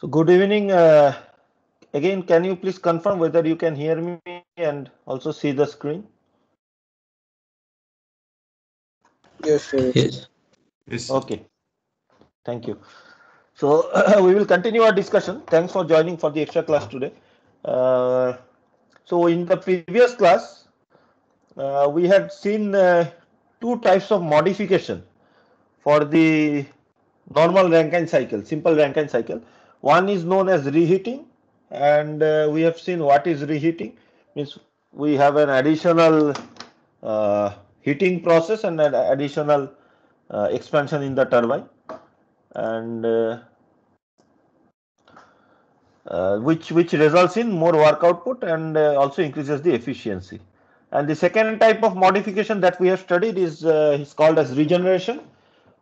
So good evening. Again, can you please confirm whether you can hear me and also see the screen? Yes, sir. Yes. Yes, sir. Okay, thank you. So we will continue our discussion. Thanks for joining for the extra class today. Uh, so in the previous class, we had seen two types of modification for the normal Rankine cycle, simple Rankine cycle. One is known as reheating, and we have seen what is reheating. Means we have an additional heating process and an additional expansion in the turbine, and which results in more work output and also increases the efficiency. And the second type of modification that we have studied is called as regeneration,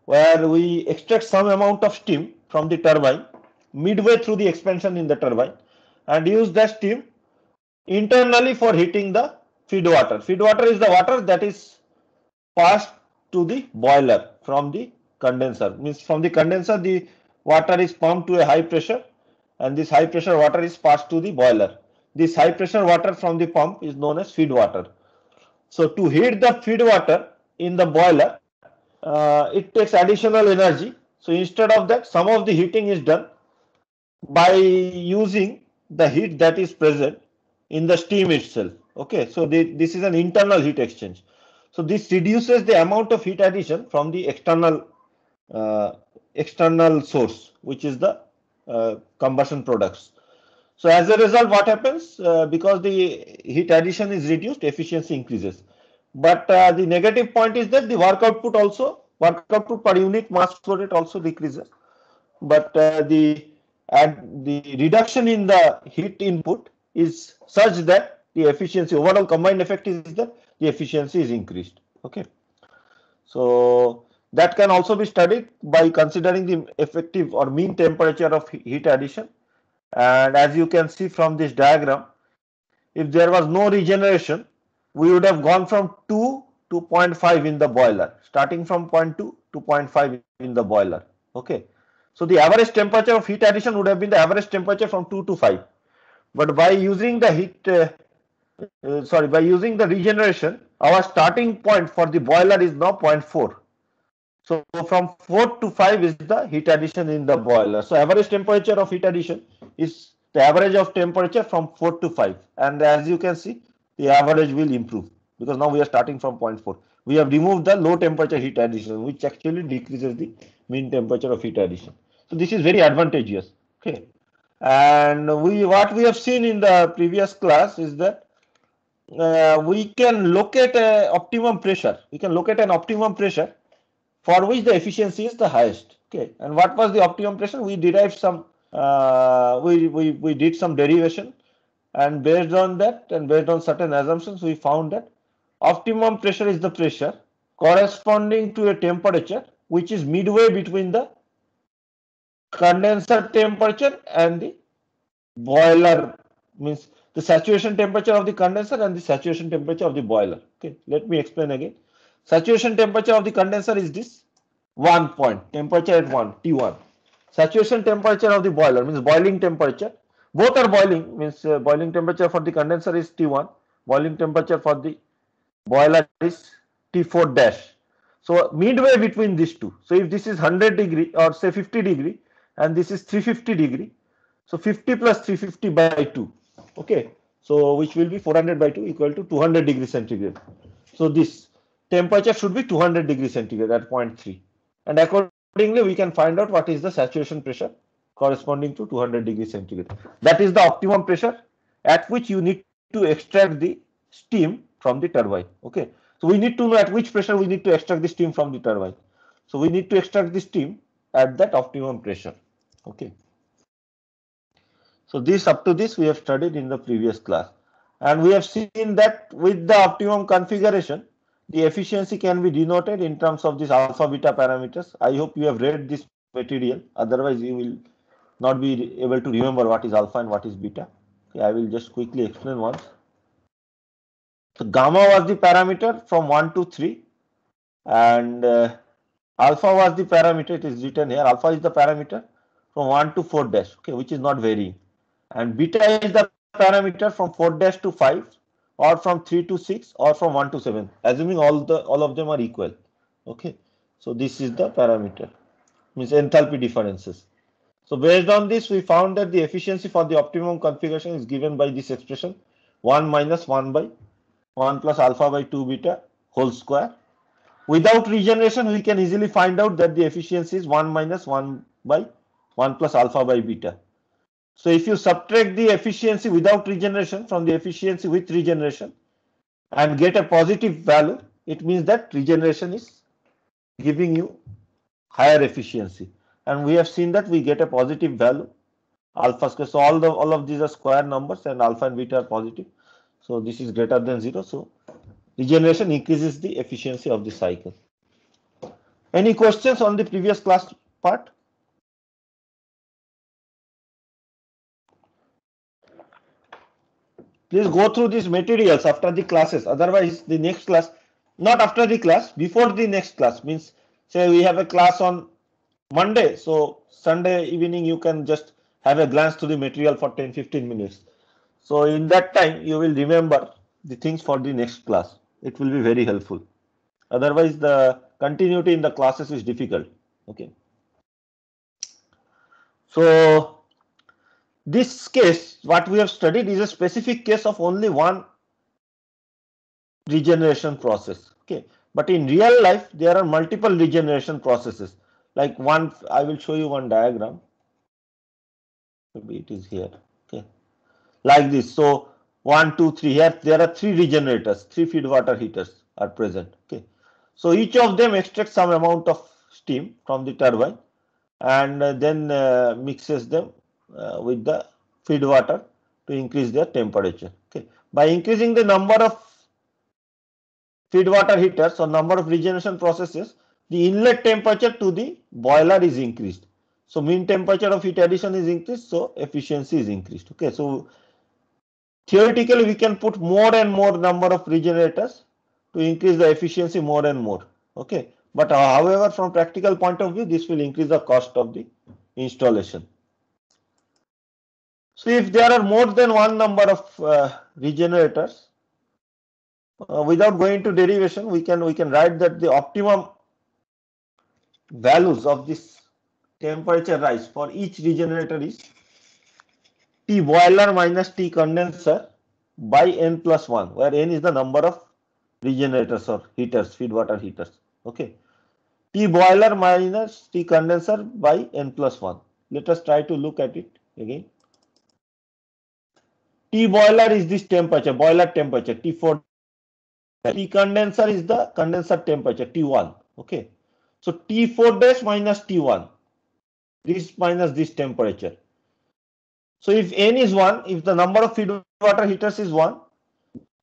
where we extract some amount of steam from the turbine midway through the expansion in the turbine and use that steam internally for heating the feed water. Feed water is the water that is passed to the boiler from the condenser. Means from the condenser the water is pumped to a high pressure and this high pressure water is passed to the boiler. This high pressure water from the pump is known as feed water. So to heat the feed water in the boiler, it takes additional energy. So instead of that, some of the heating is done by using the heat that is present in the steam itself. Okay, so this is an internal heat exchange. So this reduces the amount of heat addition from the uh, external source, which is the combustion products. So as a result, what happens? Because the heat addition is reduced, efficiency increases. But the negative point is that the work output per unit mass flow rate also decreases. But the reduction in the heat input is such that the efficiency overall combined effect is that the efficiency is increased. Okay, so that can also be studied by considering the effective or mean temperature of heat addition. And as you can see from this diagram, if there was no regeneration, we would have gone from 2 to 0.5 in the boiler, starting from 0.2 to 0.5 in the boiler. Okay, so the average temperature of heat addition would have been the average temperature from 2 to 5. But by using the by using the regeneration, our starting point for the boiler is now 0.4. So from 4 to 5 is the heat addition in the boiler. So average temperature of heat addition is the average of temperature from 4 to 5. And as you can see, the average will improve because now we are starting from 0.4. We have removed the low temperature heat addition, which actually decreases the mean temperature of heat addition. So this is very advantageous. Okay. And what we have seen in the previous class is that we can locate a optimum pressure. We can locate an optimum pressure for which the efficiency is the highest. Okay, and what was the optimum pressure? We derived some, we did some derivation, and based on that and based on certain assumptions, we found that optimum pressure is the pressure corresponding to a temperature which is midway between the condenser temperature and the boiler, means the saturation temperature of the condenser and the saturation temperature of the boiler. Okay, let me explain again. Saturation temperature of the condenser is this 1 point, temperature at 1, T1. Saturation temperature of the boiler means boiling temperature. Both are boiling, means boiling temperature for the condenser is T1, boiling temperature for the boiler is T4 dash. So midway between these two. So if this is 100 degree or say 50 degree and this is 350 degree, so 50 plus 350 by 2. Okay. So which will be 400 by 2 equal to 200 degree centigrade. So this temperature should be 200 degree centigrade at 0.3. And accordingly, we can find out what is the saturation pressure corresponding to 200 degree centigrade. That is the optimum pressure at which you need to extract the steam from the turbine. Okay. So we need to know at which pressure we need to extract the steam from the turbine. So we need to extract the steam at that optimum pressure. Okay. So this up to this we have studied in the previous class, and we have seen that with the optimum configuration, the efficiency can be denoted in terms of these alpha beta parameters. I hope you have read this material, otherwise you will not be able to remember what is alpha and what is beta. Okay, I will just quickly explain once. So gamma was the parameter from 1 to 3, and alpha was the parameter. It is written here. Alpha is the parameter from 1 to 4 dash, okay, which is not varying. And beta is the parameter from 4 dash to 5, or from 3 to 6, or from 1 to 7, assuming all of them are equal. Okay, so this is the parameter, means enthalpy differences. So based on this, we found that the efficiency for the optimum configuration is given by this expression 1 minus 1 by 1 plus alpha by 2 beta whole square. Without regeneration, we can easily find out that the efficiency is 1 minus 1 by 1 plus alpha by beta. So if you subtract the efficiency without regeneration from the efficiency with regeneration and get a positive value, it means that regeneration is giving you higher efficiency. And we have seen that we get a positive value alpha square. So all of these are square numbers and alpha and beta are positive. So this is greater than 0. So regeneration increases the efficiency of the cycle. Any questions on the previous class part? Please go through these materials after the classes. Otherwise, the next class, not after the class, before the next class, means say we have a class on Monday. So Sunday evening, you can just have a glance to the material for 10-15 minutes. So in that time, you will remember the things for the next class. It will be very helpful. Otherwise, the continuity in the classes is difficult. Okay. So this case, what we have studied is a specific case of only one regeneration process. Okay, but in real life, there are multiple regeneration processes. Like one, I will show you one diagram. Maybe it is here. Okay, like this. So 1, 2, 3. Here there are 3 regenerators, 3 feed water heaters are present. Okay, so each of them extracts some amount of steam from the turbine and then mixes them with the feed water to increase their temperature. Okay, by increasing the number of feed water heaters or number of regeneration processes, the inlet temperature to the boiler is increased. So mean temperature of heat addition is increased, so efficiency is increased. Okay, so theoretically we can put more and more number of regenerators to increase the efficiency more and more. Okay, but however, from practical point of view, this will increase the cost of the installation. So if there are more than one number of regenerators, without going to derivation, we can write that the optimum values of this temperature rise for each regenerator is T boiler minus T condenser by n plus 1, where n is the number of regenerators or heaters, feed water heaters. Okay, T boiler minus T condenser by n plus 1. Let us try to look at it again. T boiler is this temperature, boiler temperature T4. T condenser is the condenser temperature T1. Okay, so T4 dash minus T1, this minus this temperature. So if n is 1, if the number of feed water heaters is 1,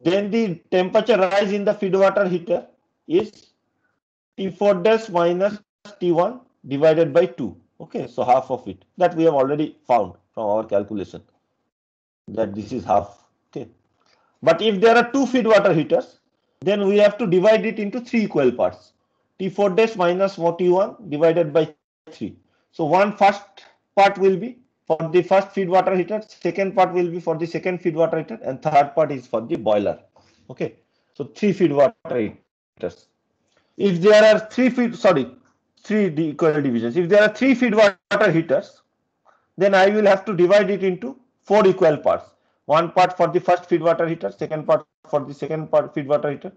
then the temperature rise in the feed water heater is T4 dash minus T1 divided by 2. Okay, so half of it. That we have already found from our calculation, that this is half. Okay, but if there are 2 feed water heaters, then we have to divide it into 3 equal parts. T4 dash minus T1 divided by 3. So one first part will be for the first feed water heater, second part will be for the second feed water heater, and third part is for the boiler. Okay, so 3 feed water heaters. If there are 3 equal divisions. If there are 3 feed water heaters, then I will have to divide it into 4 equal parts. One part for the first feed water heater, second part for the second part feed water heater,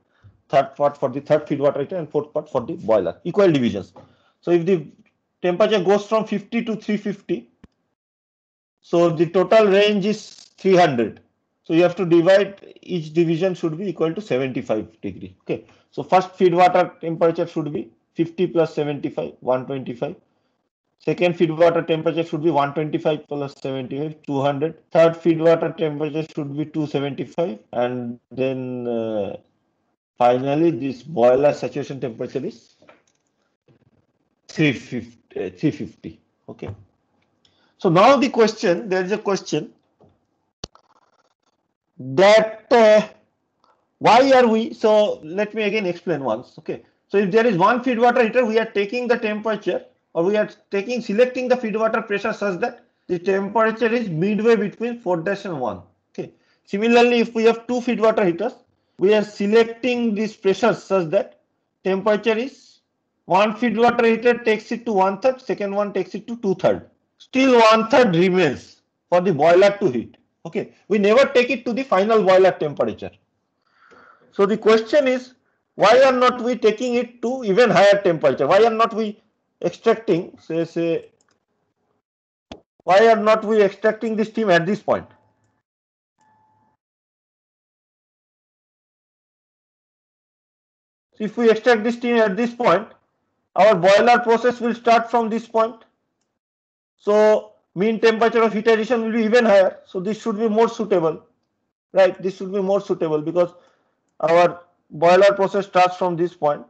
third part for the third feed water heater, and fourth part for the boiler. Equal divisions. So if the temperature goes from 50 to 350, so the total range is 300. So you have to divide, each division should be equal to 75 degree. Okay, so first feed water temperature should be 50 plus 75, 125. Second feed water temperature should be 125 plus 75, 200. Third feed water temperature should be 275, and then finally this boiler saturation temperature is 350. Okay, so now the question, there is a question that why are we, so let me again explain once. Okay, so if there is one feed water heater, we are taking the temperature or we are selecting the feed water pressure such that the temperature is midway between 4 dash and 1. Okay. Similarly, if we have two feed water heaters, we are selecting this pressure such that temperature is one feed water heater takes it to 1/3, second one takes it to 2/3. Still 1/3 remains for the boiler to heat. Okay. We never take it to the final boiler temperature. So the question is, why are not we taking it to even higher temperature? Why are not we extracting, why are not we extracting the steam at this point? If we extract the steam at this point, our boiler process will start from this point. So mean temperature of heat addition will be even higher. So this should be more suitable, right? This should be more suitable because our boiler process starts from this point.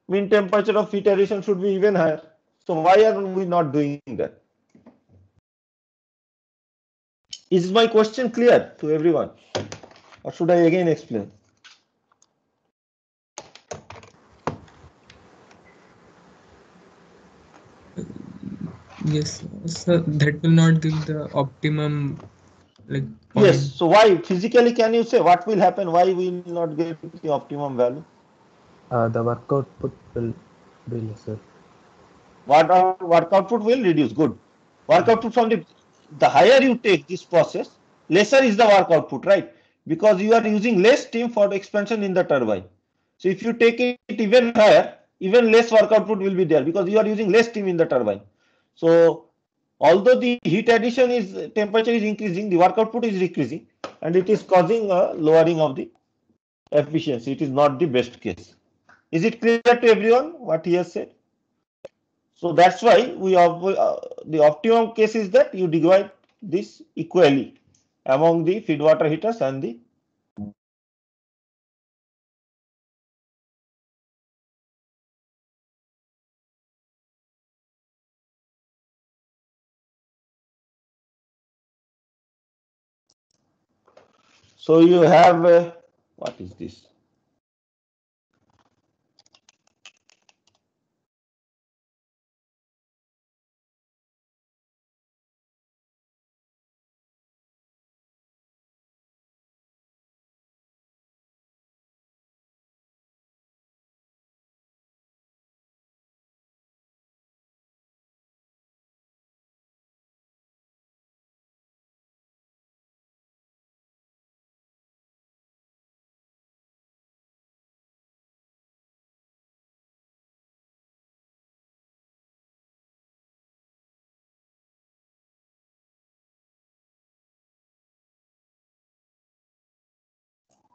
Mean temperature of heat addition should be even higher. So why are we not doing that? Is my question clear to everyone, or should I again explain? Yes, sir, that will not give the optimum point. Yes. So why physically can you say what will happen? Why we will not get the optimum value? The work output will be lesser. Work output will reduce. Good. Work output from the higher you take this process, lesser is the work output, right? Because you are using less steam for expansion in the turbine. So if you take it even higher, even less work output will be there because you are using less steam in the turbine. So although the heat addition is temperature is increasing, the work output is decreasing, and it is causing a lowering of the efficiency. It is not the best case. Is it clear to everyone what he has said? So that's why we have the optimum case is that you divide this equally among the feed water heaters and the so you have what is this?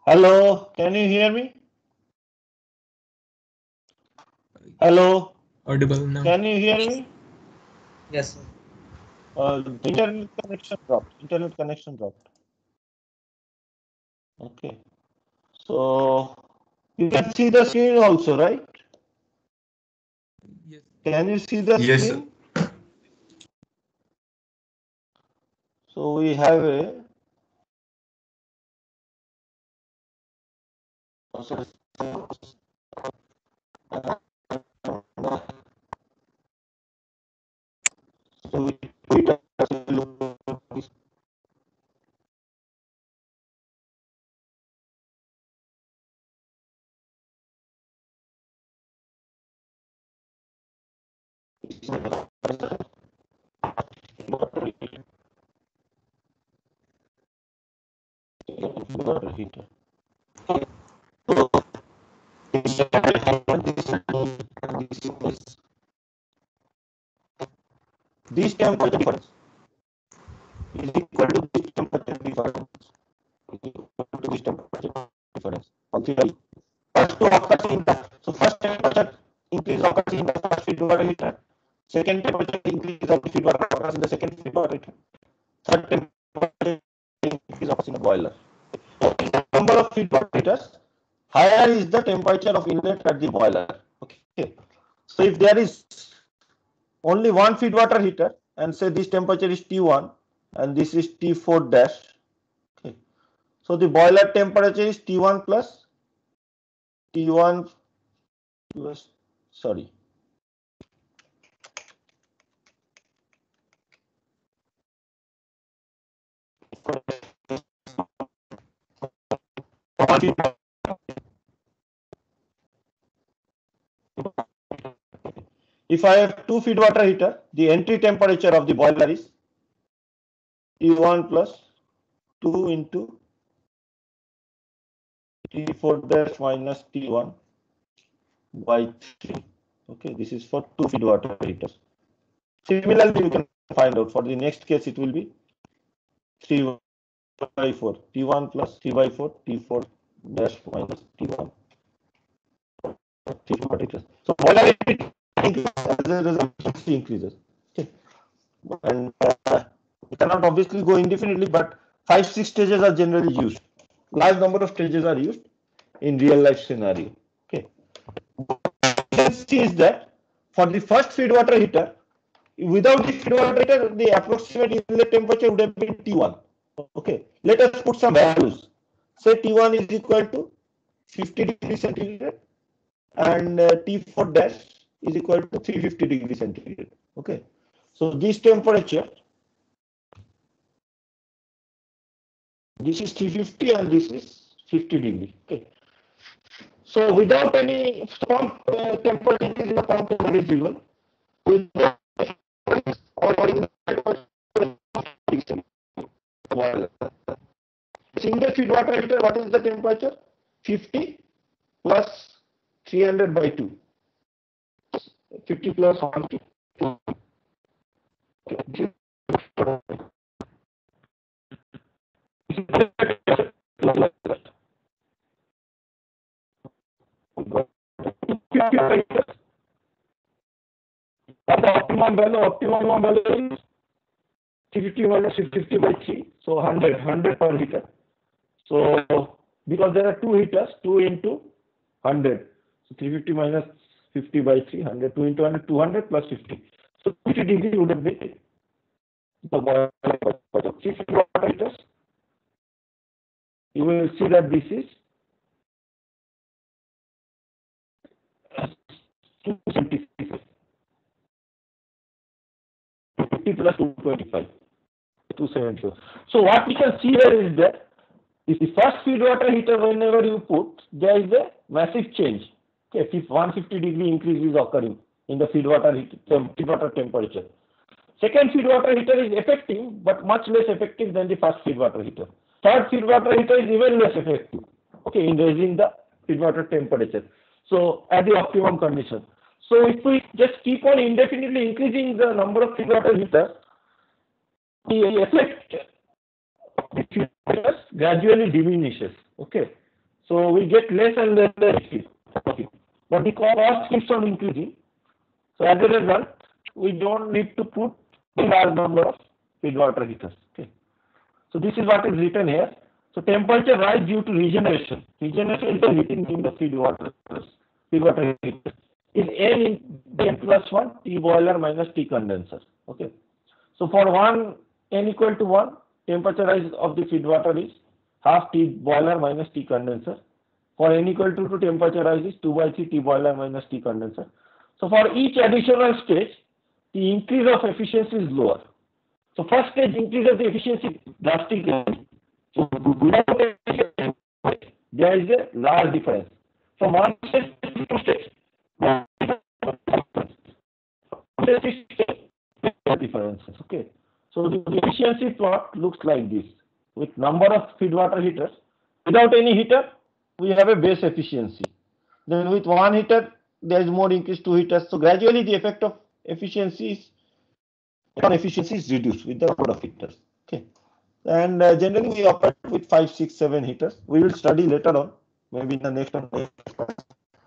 Hello, can you hear me? Hello, Audible now? can you hear me? Yes, sir. Internet connection dropped. Internet connection dropped. Okay, so you can see the screen also, right? Yes. Can you see the Yes, screen? So we have a so we water heater. This temperature difference is equal to this temperature difference. Is equal to this temperature difference. Okay. First two occurs in the so first temperature increase occurs in the first feed water heater. Second temperature increase of the feed water occurs in the second feed water heater. Third temperature increase occurs in the boiler. Number of feed water heaters, higher is the temperature of inlet at the boiler. Okay. So if there is only one feed water heater and say this temperature is T1 and this is T4 dash. Okay. So the boiler temperature is T1 plus sorry If I have 2 feed water heater, the entry temperature of the boiler is T1 plus 2 into T4 dash minus T1 by 3. Okay, this is for 2 feed water heaters. Similarly, you can find out for the next case, it will be 3 by 4, T1 plus 3 by 4, T4 dash minus T1. So boiler increases as a result, efficiency increases. Okay. And we cannot obviously go indefinitely, but 5-6 stages are generally used. Large number of stages are used in real life scenario. Okay. See is that for the first feed water heater, without the feed water heater, the approximate inlet temperature would have been T1. Okay. Let us put some values. Say T1 is equal to 50 degrees centigrade and T4 dash is equal to 350 degrees centigrade. Okay. So this temperature, this is 350 and this is 50 degree. Okay. So without any pump temperature increase in the pump temperature is given, with single feed water heater, what is the temperature? 50 plus 300 by 2. 50 plus 1. Optimum value is 350 minus 350 by 3, so 100 per heater. So because there are 2 heaters, 2 into 100, so 350 minus 50 by 3, 100, 2 into 100, 200 plus 50. So 50 degree would have been the boiler temperature. 350 water heaters. You will see that this is 276. 50 plus 225. 274. So what we can see here is that if the first feed water heater, whenever you put, there is a massive change. Okay, if 150 degree increase is occurring in the feed water temperature. Second feed water heater is effective, but much less effective than the first feed water heater. Third feed water heater is even less effective. Okay, in raising the feed water temperature. So at the optimum condition. So if we just keep on indefinitely increasing the number of feed water heaters, the effect gradually diminishes. Okay, so we get less and less heat. Okay, but the cost keeps on increasing. So as a result, we don't need to put a large number of feed water heaters. Okay, so this is what is written here. So temperature rise due to regeneration. Regeneration is the heating in the feed water heater. Is N in N plus 1 T boiler minus T condenser. Okay, so for one N equal to 1, temperature rise of the feed water is half T boiler minus T condenser. For N equal to 2, temperature rise is 2 by 3 T boiler minus T condenser. So for each additional stage, the increase of efficiency is lower. So first stage increases the efficiency drastically. So without there is a large difference. From one stage to 2 stages, differences. Okay. So the efficiency plot looks like this. With number of feed water heaters, without any heater, we have a base efficiency. Then with one heater, there is more increase, 2 heaters. So gradually the effect of efficiency is reduced with the number of heaters. Okay. And generally we operate with 5, 6, 7 heaters. We will study later on, maybe in the next class,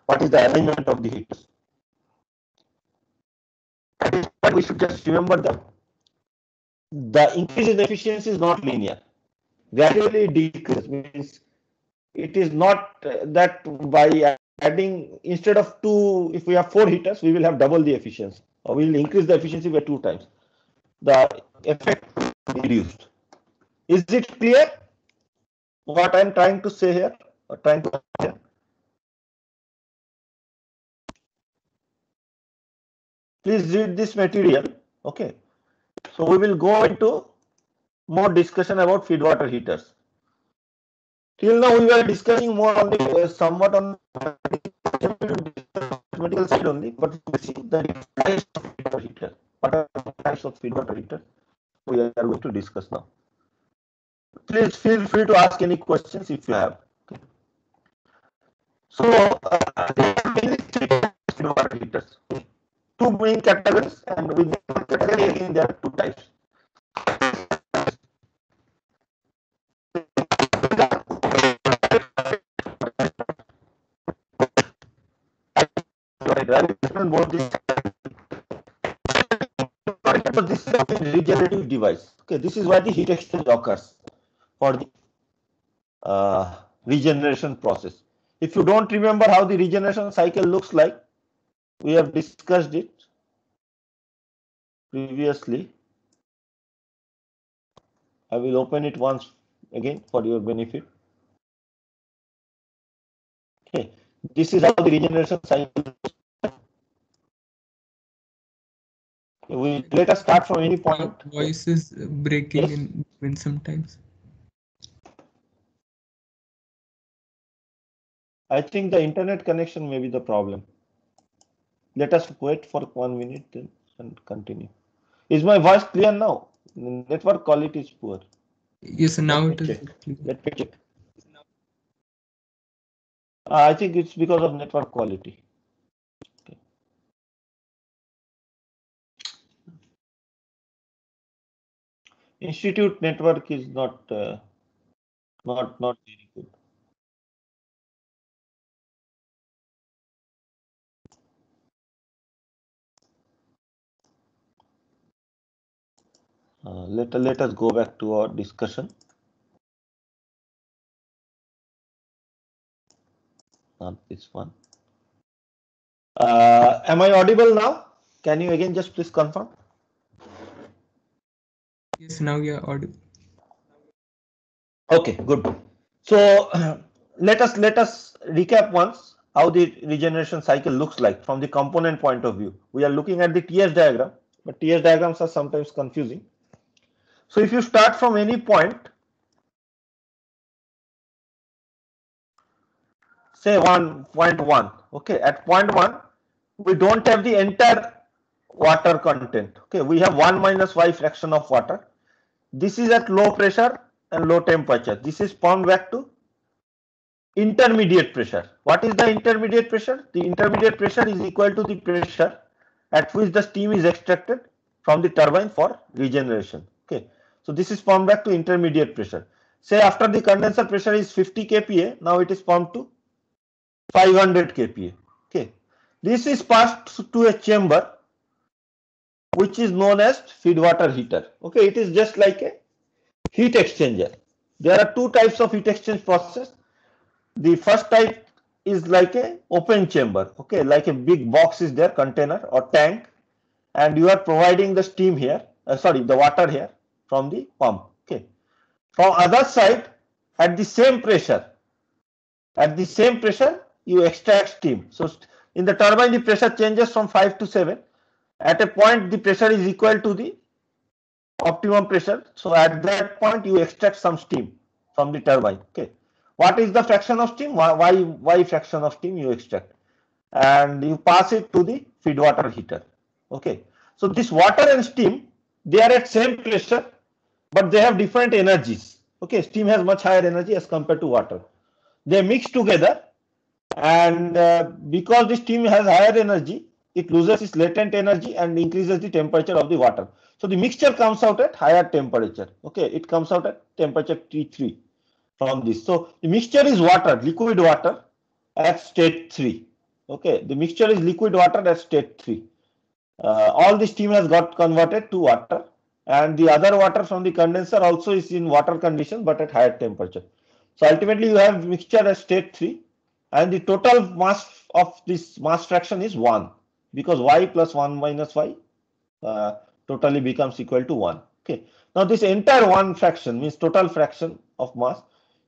what is the alignment of the heaters. But we should just remember that the increase in efficiency is not linear. Gradually decrease, means it is not that by adding, instead of 2, if we have 4 heaters, we will have double the efficiency, or we will increase the efficiency by 2 times. The effect will be reduced. Is it clear what I am trying to say here? Or trying to say? Please read this material. Okay. So we will go into more discussion about feed water heaters. Till now we were discussing more on the somewhat on mathematical side only, but we see the types of feed water heater. What are the types of feed water heater we are going to discuss now? Please feel free to ask any questions if you have. Okay. So there are mainly three types of feed water heaters. Two main categories, and within one category again there are two types. Both these but this is a regenerative device. Okay, this is why the heat exchange occurs for the regeneration process. If you don't remember how the regeneration cycle looks like, we have discussed it previously. I will open it once again for your benefit. Okay, this is how the regeneration cycle looks like. Let us start from any point. Voice is breaking Yes. in sometimes. I think the internet connection may be the problem. Let us wait for 1 minute then and continue. Is my voice clear now? Network quality is poor. Yes, now it is Check. clear. Let me check. I think it's because of network quality. Okay. Institute network is not very good. Let us go back to our discussion. Not this one. Am I audible now? Can you again just please confirm? Yes, now you are audible. Okay, good. So let us recap once how the regeneration cycle looks like from the component point of view. We are looking at the TS diagram, but TS diagrams are sometimes confusing. So if you start from any point, say 1.1, okay, at point 1 we don't have the entire water content. Okay, we have 1 minus y fraction of water. This is at low pressure and low temperature. This is pumped back to intermediate pressure. What is the intermediate pressure? The intermediate pressure is equal to the pressure at which the steam is extracted from the turbine for regeneration. Okay, so this is pumped back to intermediate pressure. Say after the condenser pressure is 50 kPa, now it is pumped to 500 kPa. Okay, this is passed to a chamber which is known as feed water heater. Okay, it is just like a heat exchanger. There are two types of heat exchange process. The first type is like a open chamber. Okay, like a big box is there, container or tank, and you are providing the steam here, the water here from the pump. Okay, from other side, at the same pressure, you extract steam. So in the turbine, the pressure changes from 5 to 7. At a point, the pressure is equal to the optimum pressure. So at that point, you extract some steam from the turbine. Okay, what is the fraction of steam? Why fraction of steam you extract, and you pass it to the feed water heater. Okay, so this water and steam, they are at same pressure, but they have different energies. Okay, steam has much higher energy as compared to water. They mix together, and because the steam has higher energy, it loses its latent energy and increases the temperature of the water. So the mixture comes out at higher temperature. Okay, it comes out at temperature T3 from this. So the mixture is water, liquid water at state 3. Okay, the mixture is liquid water at state 3. All the steam has got converted to water, and the other water from the condenser also is in water condition but at higher temperature. So ultimately you have mixture at state 3, and the total mass of this mass fraction is 1, because y plus 1 minus y totally becomes equal to 1. Okay, now this entire 1 fraction means total fraction of mass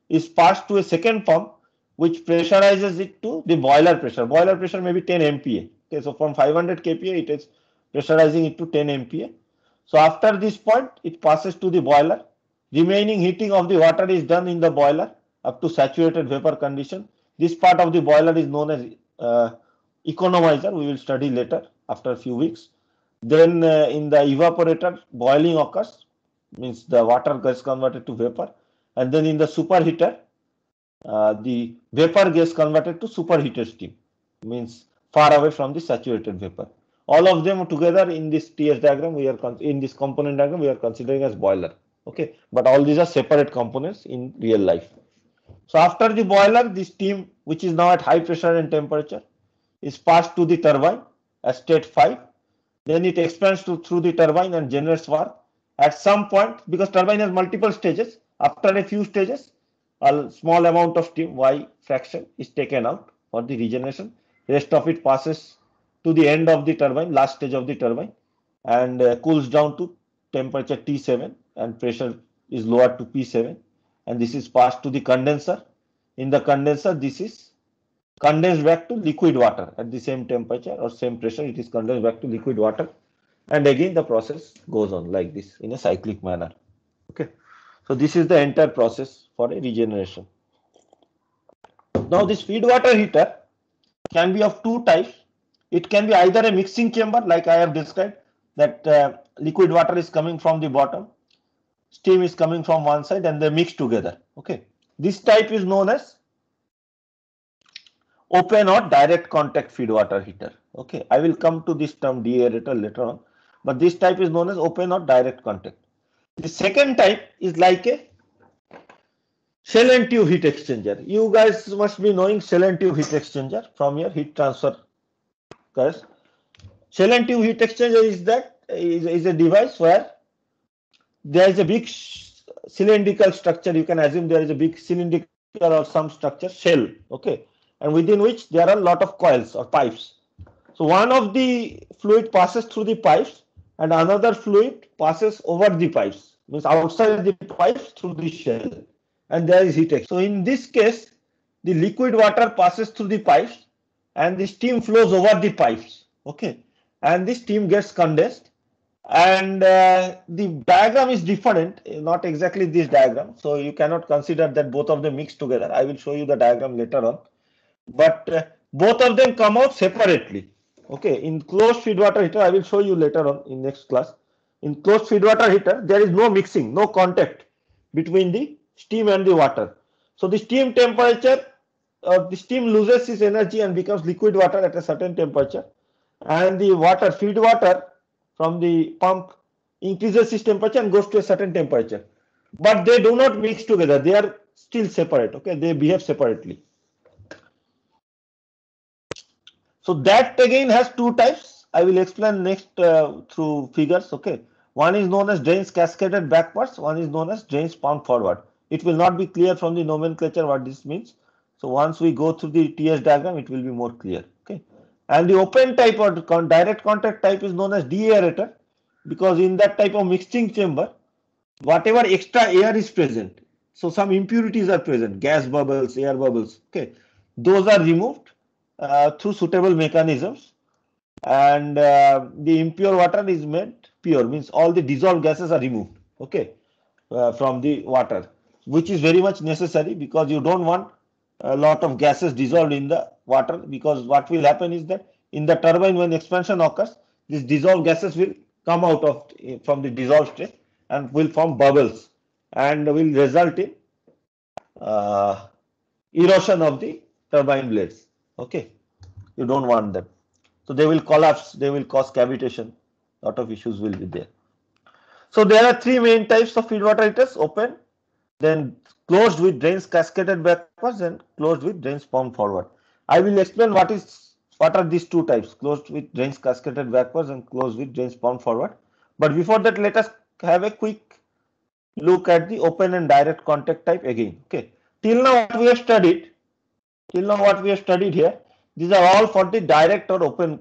is passed to a second pump which pressurizes it to the boiler pressure. Boiler pressure may be 10 MPa. Okay, so from 500 kPa it is pressurizing it to 10 MPa. So after this point it passes to the boiler, Remaining heating of the water is done in the boiler up to saturated vapor condition. This part of the boiler is known as economizer. We will study later after a few weeks. Then in the evaporator, boiling occurs, means the water gets converted to vapor, and then in the superheater, the vapor gets converted to superheated steam, means far away from the saturated vapor. All of them together in this TS diagram, we are in this component diagram, we are considering as boiler. Okay, but all these are separate components in real life. So after the boiler, the steam, which is now at high pressure and temperature, is passed to the turbine at state 5. Then it expands through the turbine and generates work. At some point, because turbine has multiple stages, after a few stages, a small amount of steam, Y fraction, is taken out for the regeneration. Rest of it passes to the end of the turbine, last stage of the turbine, and cools down to temperature T7 and pressure is lowered to P7, and this is passed to the condenser. In the condenser, this is condensed back to liquid water at the same temperature or same pressure. It is condensed back to liquid water, and again the process goes on like this in a cyclic manner. Okay, so this is the entire process for a regeneration. Now this feed water heater can be of two types. It can be either a mixing chamber, like I have described, that liquid water is coming from the bottom, steam is coming from one side, and they mix together. Okay, this type is known as open or direct contact feed water heater. Okay, I will come to this term deaerator later on, but this type is known as open or direct contact. The second type is like a shell and tube heat exchanger. You guys must be knowing shell and tube heat exchanger from your heat transfer course. Shell and tube heat exchanger is a device where there is a big cylindrical structure. You can assume there is a big cylindrical or some structure, shell. Okay, and within which there are a lot of coils or pipes. So one of the fluid passes through the pipes and another fluid passes over the pipes, means outside the pipes through the shell, and there is heat exchange. So in this case, the liquid water passes through the pipes and the steam flows over the pipes. Okay, and the steam gets condensed, and the diagram is different, not exactly this diagram, so you cannot consider that both of them mixed together. I will show you the diagram later on, but both of them come out separately. Okay, in closed feed water heater, I will show you later on in next class. In closed feed water heater, there is no mixing, no contact between the steam and the water. So the steam temperature, the steam loses its energy and becomes liquid water at a certain temperature, and the water, feed water from the pump, increases its temperature and goes to a certain temperature. But they do not mix together, they are still separate. Okay, they behave separately. So that again has two types. I will explain next through figures. Okay, one is known as drains cascaded backwards, one is known as drains pumped forward. It will not be clear from the nomenclature what this means. So once we go through the TS diagram, it will be more clear. Okay, and the open type or direct contact type is known as deaerator, because in that type of mixing chamber, whatever extra air is present, so some impurities are present, gas bubbles, air bubbles. Okay, those are removed through suitable mechanisms, and the impure water is made pure, means all the dissolved gases are removed. Okay, from the water, which is very much necessary, because you don't want a lot of gases dissolved in the water, because what will happen is that in the turbine, when expansion occurs, these dissolved gases will come out of from the dissolved state and will form bubbles and will result in erosion of the turbine blades. Okay, you don't want them, so they will collapse, they will cause cavitation, lot of issues will be there. So there are three main types of feed water heaters: open, then closed with drains cascaded backwards, and closed with drains pumped forward. I will explain what are these two types: closed with drains cascaded backwards and closed with drains pumped forward. But before that, let us have a quick look at the open and direct contact type again. Okay, till now what we have studied, here, these are all for the direct or open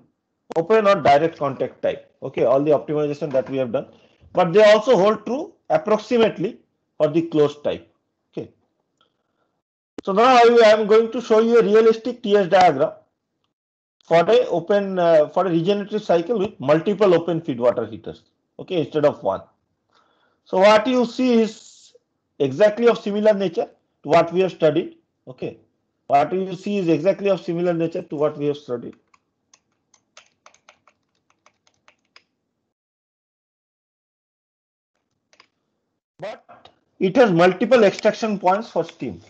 or direct contact type. Okay, all the optimization that we have done, but they also hold true approximately for the closed type. Okay, so now I am going to show you a realistic TS diagram for a regenerative cycle with multiple open feed water heaters. Okay, instead of one. So what you see is exactly of similar nature to what we have studied. Okay, what you see is exactly of similar nature to what we have studied. But it has multiple extraction points for steam.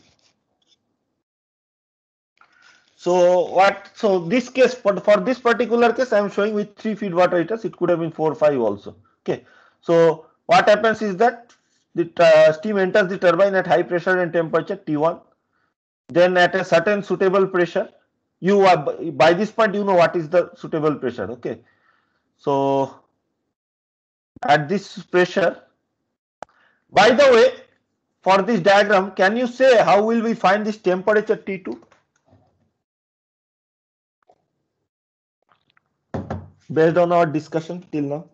So what? So this case, for this particular case, I am showing with 3 feed water heaters. It could have been 4 or 5 also. Okay. So what happens is that the steam enters the turbine at high pressure and temperature T1. Then at a certain suitable pressure, you are by this point you know what is the suitable pressure. Okay. So at this pressure, by the way, for this diagram, can you say how will we find this temperature T2? Based on our discussion till now.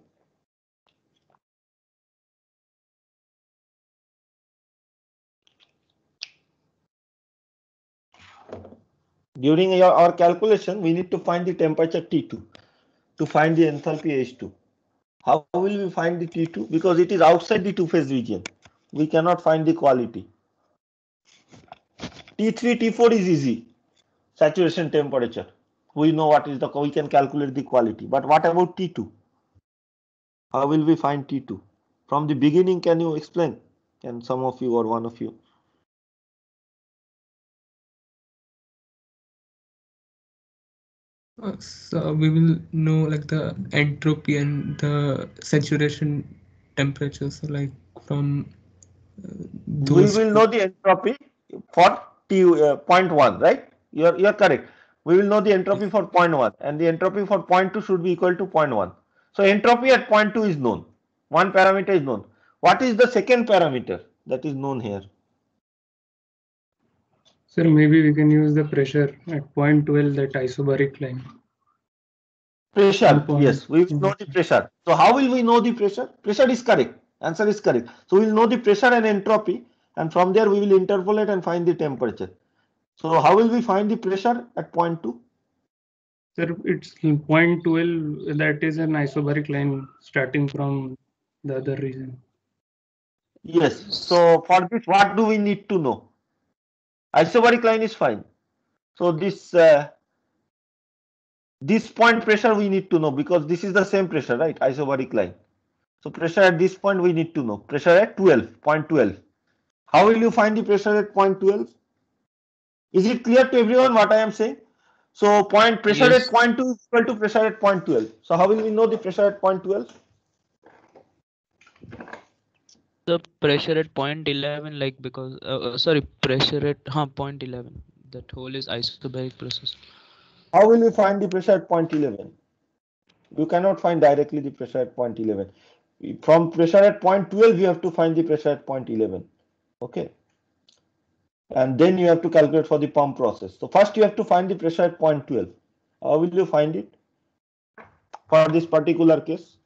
During our calculation, we need to find the temperature T2 to find the enthalpy H2. How will we find the T2? Because it is outside the two-phase region. We cannot find the quality. T3, T4 is easy. Saturation temperature. We know what is the, we can calculate the quality. But what about T2? How will we find T2? From the beginning, can you explain? Can some of you or one of you? So we will know like the entropy and the saturation temperature. So like from We those will know the entropy for point 1, right? You're correct. We will know the entropy for point 1 and the entropy for point 2 should be equal to point 1. So entropy at point 2 is known. One parameter is known. What is the second parameter that is known here? Sir, maybe we can use the pressure at point 12, that isobaric line. Pressure, yes, we will know the pressure. So how will we know the pressure? Pressure is correct. Answer is correct. So we will know the pressure and entropy, and from there we will interpolate and find the temperature. So how will we find the pressure at point 2? Sir, it's point 12, that is an isobaric line starting from the other region. Yes. So for this, what do we need to know? Isobaric line is fine. So this point pressure we need to know because this is the same pressure, right? Isobaric line. So pressure at this point we need to know. Pressure at 12, point 12. How will you find the pressure at point 12? Is it clear to everyone what I am saying? So pressure Yes. at point 2 is equal to pressure at point 12. So how will we know the pressure at point 12? The pressure at point 11, like because sorry, pressure at point 11. That whole is isobaric process. How will we find the pressure at point 11? You cannot find directly the pressure at point 11. From pressure at point 12, you have to find the pressure at point 11. Okay. And then you have to calculate for the pump process. So first you have to find the pressure at point 12. How will you find it for this particular case?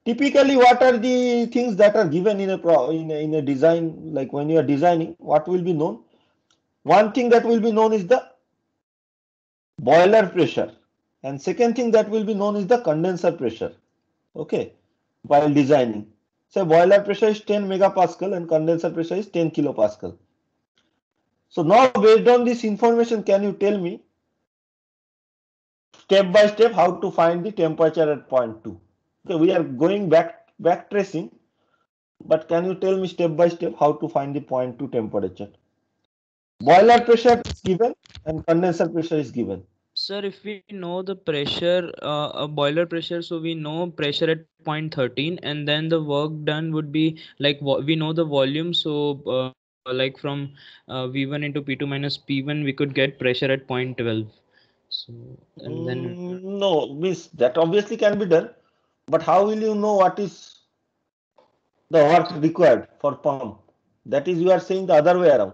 Typically, what are the things that are given in a design? Like when you are designing, what will be known? One thing that will be known is the boiler pressure, and second thing that will be known is the condenser pressure. Okay, while designing, so boiler pressure is 10 megapascal and condenser pressure is 10 kilopascal. So now, based on this information, can you tell me step by step how to find the temperature at point 2? Okay, we are going back tracing. But can you tell me step by step how to find the point 2 temperature? Boiler pressure is given and condenser pressure is given. Sir, if we know the pressure, boiler pressure, so we know pressure at point 13, and then the work done would be like we know the volume. So like from V1 into P2 minus P1, we could get pressure at point 12. So and then No, miss, that obviously can be done. But how will you know what is the work required for pump? That is, you are saying the other way around.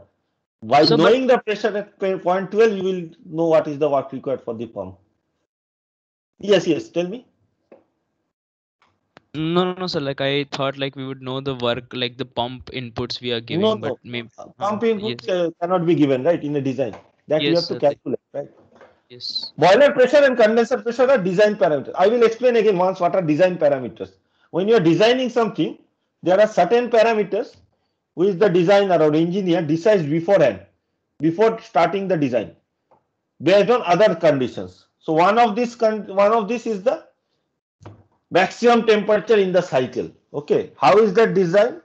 By So, knowing the pressure at point 12, you will know what is the work required for the pump. Yes, tell me. no, sir. Like I thought, like we would know the work, like the pump inputs we are giving, but No. maybe Pump yes, input cannot be given, right, in a design. That you yes, have to sir. calculate, right? Yes. Boiler pressure and condenser pressure are design parameters. I will explain again once what are design parameters. When you are designing something, there are certain parameters which the designer or engineer decides beforehand, before starting the design, based on other conditions. So one of this is the maximum temperature in the cycle. Okay, how is that design?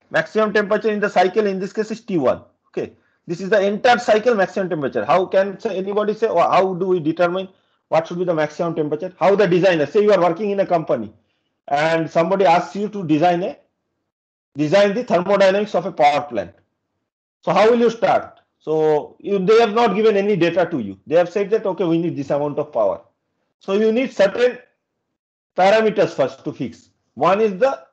Maximum temperature in the cycle in this case is T1. Okay, this is the entire cycle maximum temperature. How can anybody say, or how do we determine what should be the maximum temperature? How the designer, say you are working in a company and somebody asks you to design the thermodynamics of a power plant. So how will you start? So they have not given any data to you. They have said that okay, we need this amount of power. So you need certain parameters first to fix. One is there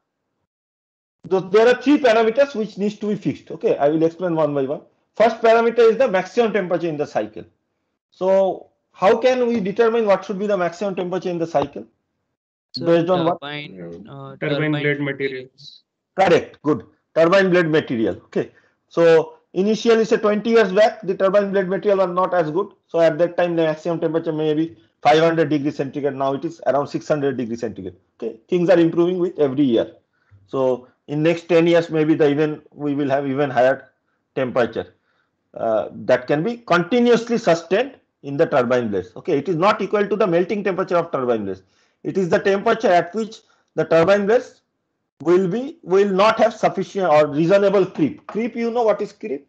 are three parameters which needs to be fixed. Okay, I will explain one by one. First parameter is the maximum temperature in the cycle. So how can we determine what should be the maximum temperature in the cycle? So Based on what? Turbine blade materials. Correct, good. Turbine blade material. Okay. So initially, say 20 years back, the turbine blade material are not as good. So at that time, the maximum temperature may be 500 degrees centigrade. Now it is around 600 degrees centigrade. Okay. Things are improving with every year. So in next 10 years, maybe we will have even higher temperature that can be continuously sustained in the turbine blades. Okay. It is not equal to the melting temperature of turbine blades. It is the temperature at which the turbine blades will not have sufficient or reasonable creep. Creep, you know what is creep?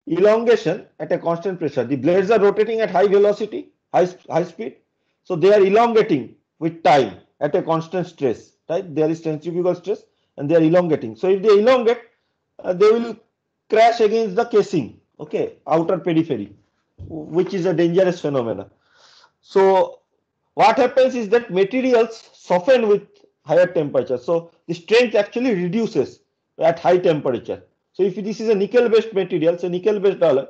Elongation at a constant pressure. The blades are rotating at high velocity, high speed. So they are elongating with time at a constant stress, right? There is centrifugal stress and they are elongating. So if they elongate, they will crash against the casing, okay, outer periphery, which is a dangerous phenomenon. So what happens is that materials soften with higher temperature. So the strength actually reduces at high temperature. So if this is a nickel based material, say nickel based alloy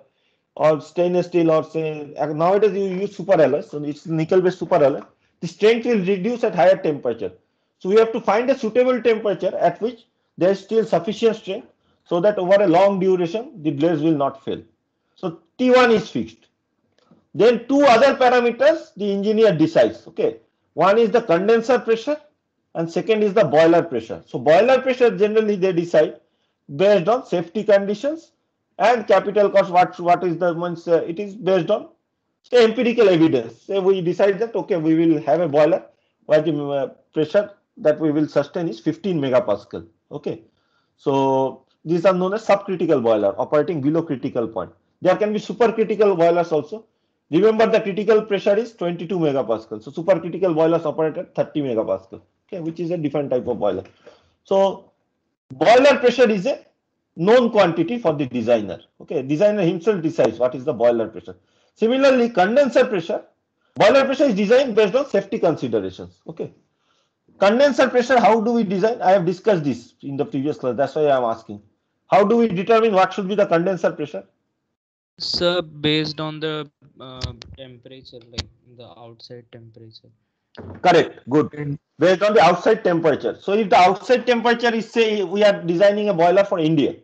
or stainless steel, or say nowadays you use super alloy, so it's nickel based super alloy, the strength will reduce at higher temperature. So we have to find a suitable temperature at which there is still sufficient strength so that over a long duration the blades will not fail. So T1 is fixed. Then two other parameters the engineer decides. Okay, one is the condenser pressure and second is the boiler pressure. So boiler pressure generally they decide based on safety conditions and capital cost. What is the means? It is based on say empirical evidence. Say we decide that okay, we will have a boiler where the pressure that we will sustain is 15 megapascal. Okay, so these are known as subcritical boiler operating below critical point. There can be supercritical boilers also. Remember the critical pressure is 22 megapascal. So supercritical boilers operate at 30 megapascal. Okay, which is a different type of boiler. So boiler pressure is a known quantity for the designer. Okay, designer himself decides what is the boiler pressure. Similarly, condenser pressure, boiler pressure is designed based on safety considerations. Okay, condenser pressure, how do we design? I have discussed this in the previous class. That's why I am asking. How do we determine what should be the condenser pressure? Sir, based on the temperature, like the outside temperature. Correct. Good. Based on the outside temperature. So if the outside temperature is, say, we are designing a boiler for India,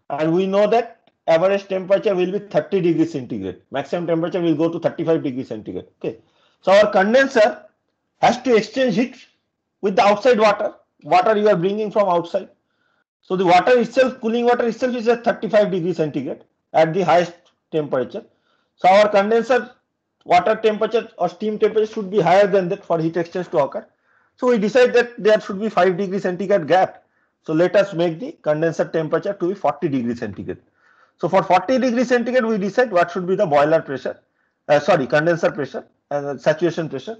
and we know that average temperature will be 30 degrees centigrade. Maximum temperature will go to 35 degrees centigrade. Okay. So our condenser has to exchange heat with the outside water. Water you are bringing from outside. So the water itself, cooling water itself is at 35 degrees centigrade at the highest temperature. So our condenser water temperature or steam temperature should be higher than that for heat exchange to occur. So we decide that there should be 5 degrees centigrade gap. So let us make the condenser temperature to be 40 degrees centigrade. So for 40 degrees centigrade, we decide what should be the boiler pressure, condenser pressure and saturation pressure,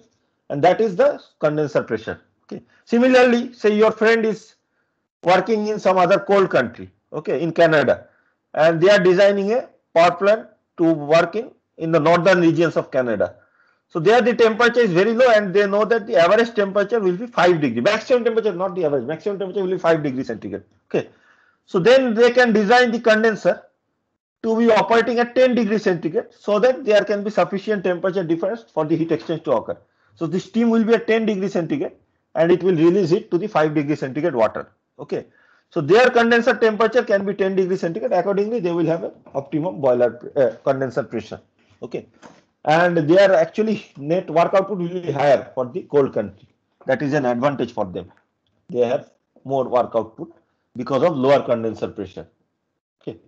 and that is the condenser pressure. Okay. Similarly, say your friend is working in some other cold country, okay, in Canada, and they are designing a power plant to work in the northern regions of Canada. So there the temperature is very low and they know that the average temperature will be 5 degrees. Maximum temperature, not the average, maximum temperature will be 5 degrees centigrade. Okay. So then they can design the condenser to be operating at 10 degrees centigrade so that there can be sufficient temperature difference for the heat exchange to occur. So the steam will be at 10 degrees centigrade and it will release it to the 5 degrees centigrade water. Okay. So their condenser temperature can be 10 degrees centigrade. Accordingly, they will have an optimum boiler condenser pressure. Okay. and their actually net work output will be higher for the cold country. That is an advantage for them. They have more work output because of lower condenser pressure. Okay,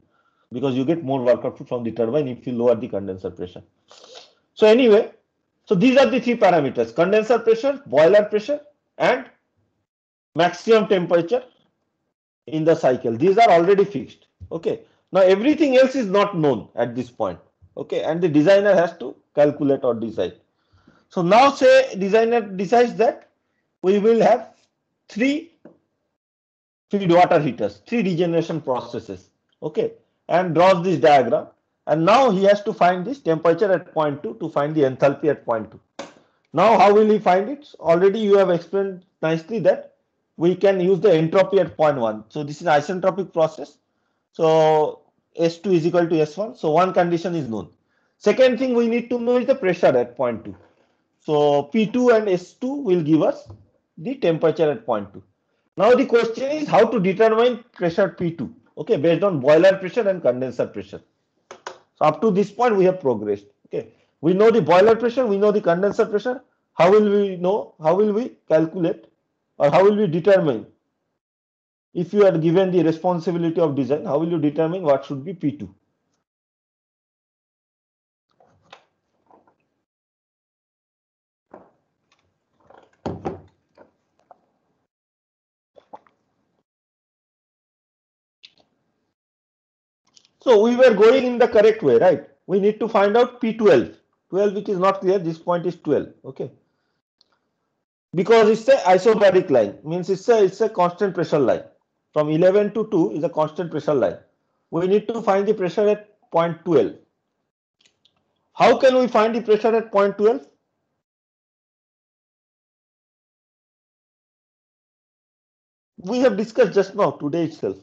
because you get more work output from the turbine if you lower the condenser pressure. So anyway, so these are the three parameters: condenser pressure, boiler pressure, and maximum temperature in the cycle. These are already fixed. Okay, now everything else is not known at this point. Okay, and the designer has to calculate or decide. So now say designer decides that we will have three feed water heaters, three degeneration processes. Okay, and draws this diagram. And now he has to find this temperature at point 2 to find the enthalpy at point 2. Now how will he find it? Already you have explained nicely that we can use the entropy at point 1. So this is isentropic process. So S2 is equal to S1. So one condition is known. Second thing we need to know is the pressure at point 2. So P2 and S2 will give us the temperature at point 2. Now the question is how to determine pressure P2, okay, based on boiler pressure and condenser pressure. So up to this point we have progressed. Okay, we know the boiler pressure, we know the condenser pressure. How will we know? How will we calculate, or how will we determine? If you are given the responsibility of design, how will you determine what should be P2? So we were going in the correct way, right? We need to find out P12. 12, which is not clear, this point is 12. Okay. Because it's a isobaric line, means it's a constant pressure line. From 11 to 2 is a constant pressure line. We need to find the pressure at point 12. How can we find the pressure at point 12? We have discussed just now, today itself.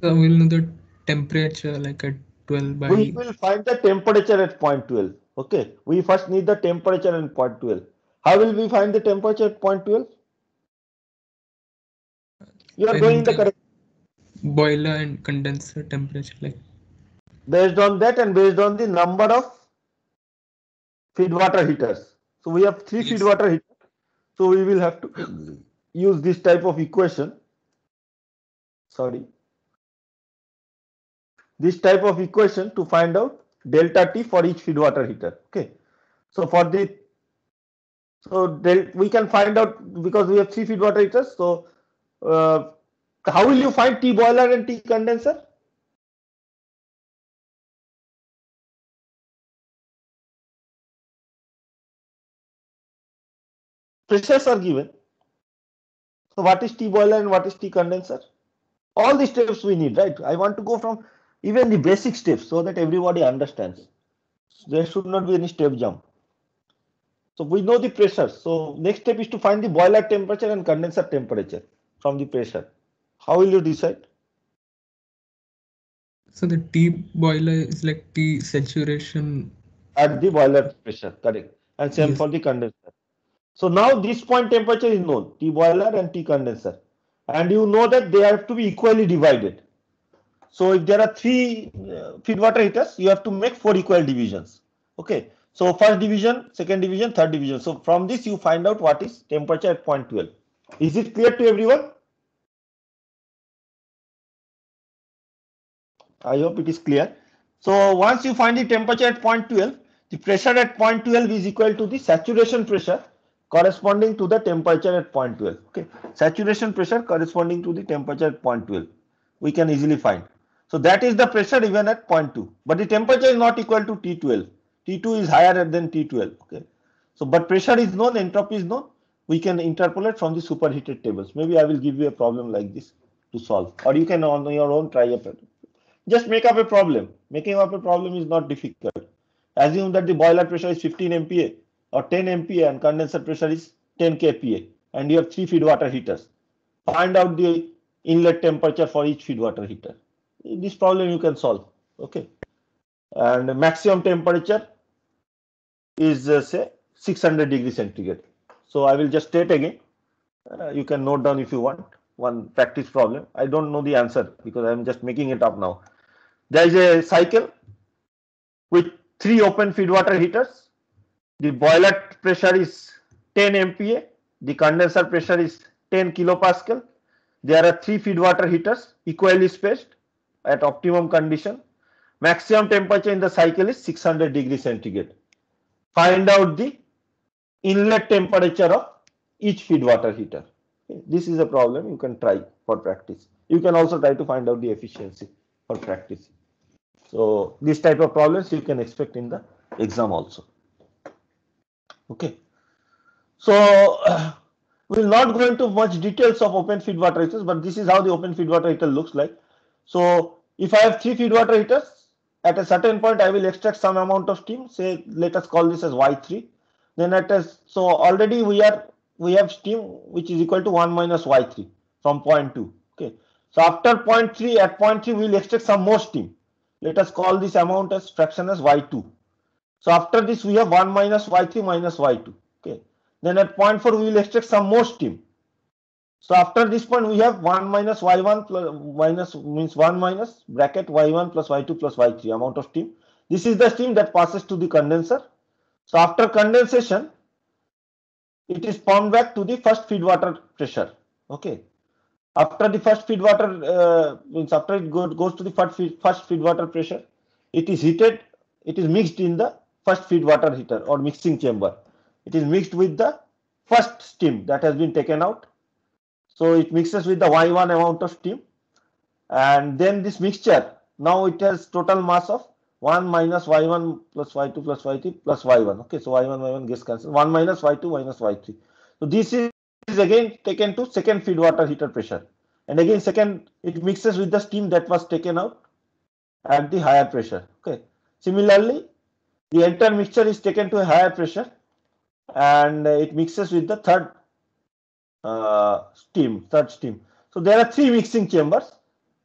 So we'll know the temperature like at 12 by. We will find the temperature at point 12. Okay. We first need the temperature at point 12. How will we find the temperature at point 12? You are When going the the correct. boiler and condenser temperature, like Based on that and based on the number of feed water heaters. So we have three feed yes. water heaters. So we will have to use this type of equation. Sorry. This type of equation to find out delta T for each feed water heater. Okay. So for the we can find out because we have three feed water heaters. So how will you find T boiler and T condenser? Pressures are given. So what is T boiler and what is T condenser? All the steps we need, right? I want to go from even the basic steps so that everybody understands. There should not be any step jump. So we know the pressure. So next step is to find the boiler temperature and condenser temperature from the pressure. How will you decide? So the T boiler is like T saturation At the boiler pressure, correct. And same yes. for the condenser. So now this point temperature is known, T boiler and T condenser. And you know that they have to be equally divided. So if there are three feed water heaters, you have to make 4 equal divisions. Okay. So first division, second division, third division. So from this you find out what is temperature at point 12. Is it clear to everyone? I hope it is clear. So once you find the temperature at point 12, the pressure at point 12 is equal to the saturation pressure corresponding to the temperature at point 12. Okay. Saturation pressure corresponding to the temperature at point 12. We can easily find. So that is the pressure even at point 2. But the temperature is not equal to T12. T2 is higher than T12. Okay. So but pressure is known, entropy is known. We can interpolate from the superheated tables. Maybe I will give you a problem like this to solve. Or you can on your own try a problem. Just make up a problem. Making up a problem is not difficult. Assume that the boiler pressure is 15 MPa or 10 MPa and condenser pressure is 10 kPa and you have 3 feed water heaters. Find out the inlet temperature for each feed water heater. This problem you can solve. Okay. And maximum temperature is say 600 degrees centigrade. So I will just state again. You can note down if you want one practice problem. I don't know the answer because I am just making it up now. There is a cycle with three open feed water heaters. The boiler pressure is 10 MPa. The condenser pressure is 10 kilopascal. There are three feed water heaters equally spaced at optimum condition. Maximum temperature in the cycle is 600 degrees centigrade. Find out the inlet temperature of each feed water heater. Okay. This is a problem you can try for practice. You can also try to find out the efficiency for practice. So this type of problems you can expect in the exam also. Okay. So we will not go into much details of open feed water heaters, but this is how the open feed water heater looks like. So if I have three feed water heaters, at a certain point I will extract some amount of steam. Say let us call this as Y3. Then so already we have steam which is equal to 1 minus Y3 from point 2. Okay. So after point 3, at point 3 we will extract some more steam. Let us call this amount as fraction as Y2. So after this we have 1 minus Y3 minus Y2. Okay. Then at point 4 we will extract some more steam. So after this point we have 1 minus Y1 plus minus means 1 minus bracket Y1 plus Y2 plus Y3 amount of steam. This is the steam that passes to the condenser. So after condensation, it is pumped back to the first feed water pressure. Okay. After the first feed water means after it goes to the first feed water pressure, it is heated. It is mixed in the first feed water heater or mixing chamber. It is mixed with the first steam that has been taken out. So it mixes with the Y1 amount of steam, and then this mixture, now it has total mass of 1 minus Y1 plus Y2 plus Y3 plus Y1. Okay, so Y1 Y1 gets cancelled. 1 minus Y2 minus Y3. So this is again taken to second feed water heater pressure, and again second it mixes with the steam that was taken out at the higher pressure. Okay. Similarly, the entire mixture is taken to a higher pressure, and it mixes with the third steam. So there are three mixing chambers,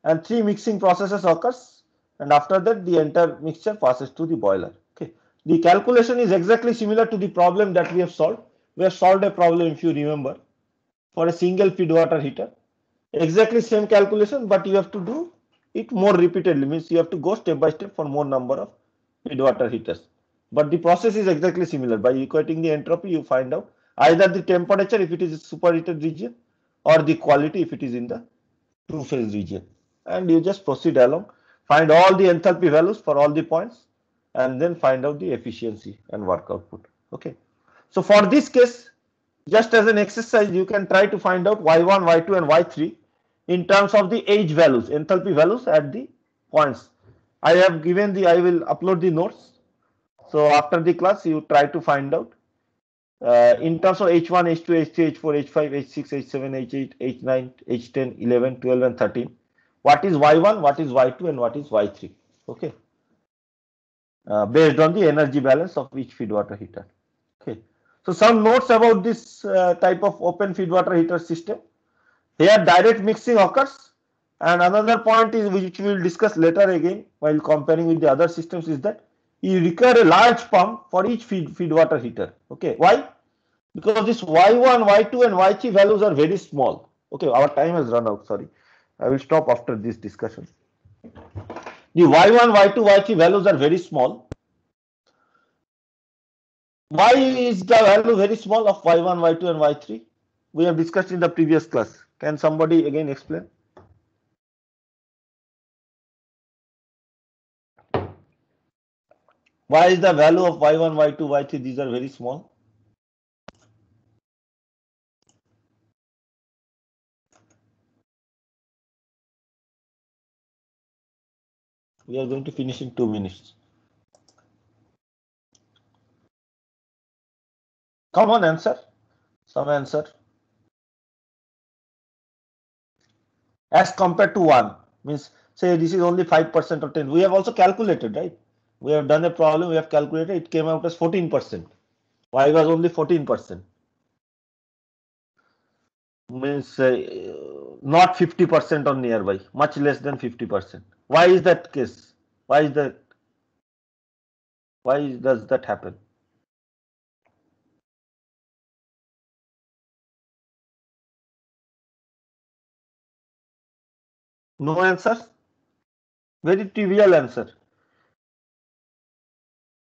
and three mixing processes occurs, and after that the entire mixture passes to the boiler. Okay. The calculation is exactly similar to the problem that we have solved. We have solved a problem, if you remember, for a single feed water heater. Exactly same calculation, but you have to do it more repeatedly. Means you have to go step by step for more number of feed water heaters. But the process is exactly similar. By equating the entropy, you find out either the temperature if it is a superheated region, or the quality if it is in the two phase region. And you just proceed along, find all the enthalpy values for all the points, and then find out the efficiency and work output. Okay. So for this case, just as an exercise, you can try to find out Y1, Y2 and Y3 in terms of the H values, enthalpy values at the points. I will upload the notes. So after the class, you try to find out in terms of H1, H2, H3, H4, H5, H6, H7, H8, H9, H10, 11, 12 and 13. What is Y1, what is Y2 and what is Y3? Okay. Based on the energy balance of each feed water heater. Okay. So some notes about this type of open feed water heater system. Here direct mixing occurs, and another point is which we will discuss later again while comparing with the other systems is that you require a large pump for each feed water heater. Okay, why? Because this Y1, Y2 and Y3 values are very small. Okay, our time has run out, sorry. I will stop after this discussion. The Y1, Y2, Y3 values are very small. Why is the value very small of Y1, Y2 and Y3? We have discussed in the previous class. Can somebody again explain? Why is the value of Y1, Y2, Y3, these are very small? We are going to finish in 2 minutes. Come on, answer. Some answer. As compared to 1, means say this is only 5% or 10. We have also calculated, right? We have done a problem, we have calculated, it came out as 14%. Y was only 14%. Means not 50% or nearby, much less than 50%. Why is that case? Why is that? Why does that happen? No answers? Very trivial answer.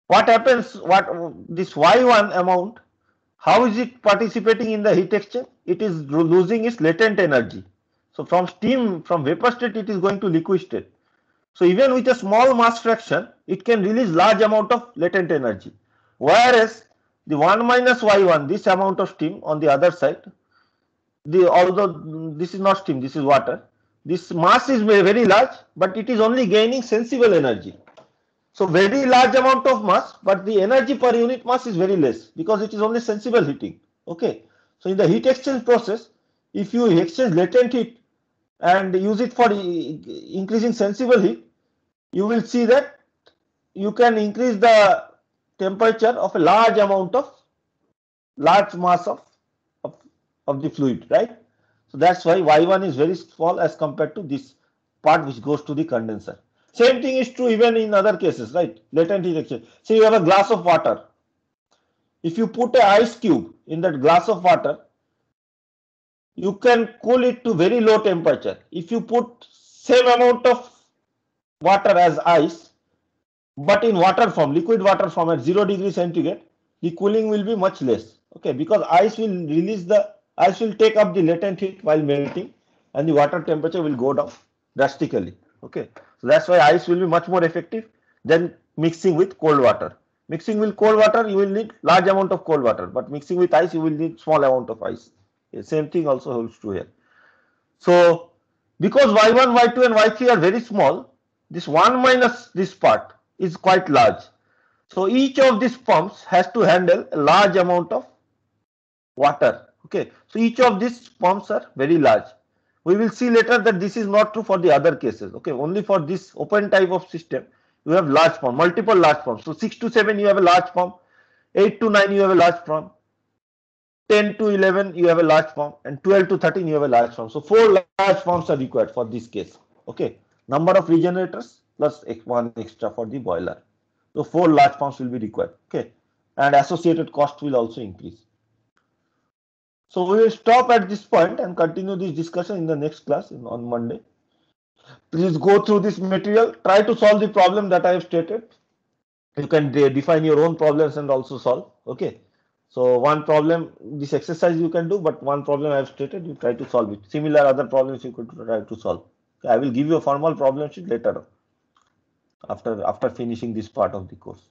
what happens, what this Y1 amount, how is it participating in the heat exchange? It is losing its latent energy. So from steam, from vapor state, it is going to liquid state. So even with a small mass fraction, it can release large amount of latent energy. Whereas the 1 minus Y1, this amount of steam on the other side, although this is not steam, this is water, this mass is very large, but it is only gaining sensible energy. So very large amount of mass, but the energy per unit mass is very less because it is only sensible heating. Okay. So in the heat exchange process, if you exchange latent heat and use it for increasing sensible heat, you will see that you can increase the temperature of a large amount of large mass of the fluid, right? So that's why Y1 is very small as compared to this part which goes to the condenser. Same thing is true even in other cases, right? Latent heat exchange. So you have a glass of water. If you put an ice cube in that glass of water, you can cool it to very low temperature. If you put same amount of water as ice, but in water form, liquid water form at 0 degree centigrade, the cooling will be much less. Okay, because ice will take up the latent heat while melting, and the water temperature will go down drastically. Okay, so that's why ice will be much more effective than mixing with cold water. Mixing with cold water, you will need large amount of cold water, but mixing with ice, you will need small amount of ice. Okay, same thing also holds true here. So because Y1, Y2 and Y3 are very small, this 1 minus this part is quite large. So each of these pumps has to handle a large amount of water. Okay, so each of these pumps are very large. We will see later that this is not true for the other cases. Okay, only for this open type of system you have large pump, multiple large pumps. So 6 to 7 you have a large pump, 8 to 9 you have a large pump, 10 to 11 you have a large pump, and 12 to 13 you have a large pump. So 4 large pumps are required for this case. Okay, number of regenerators plus one extra for the boiler. So 4 large pumps will be required. Okay, and associated cost will also increase. So we will stop at this point and continue this discussion in the next class on Monday. Please go through this material, try to solve the problem that I have stated. You can define your own problems and also solve. Okay, so one problem, this exercise you can do, but one problem I have stated, you try to solve it. Similar other problems you could try to solve. Okay, I will give you a formal problem sheet later on, after finishing this part of the course.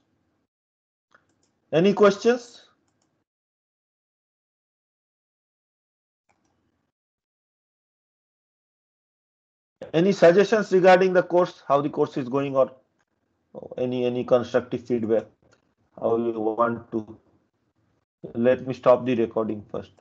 Any questions? Any suggestions regarding the course, how the course is going, or any constructive feedback, how you want to? Let me stop the recording first.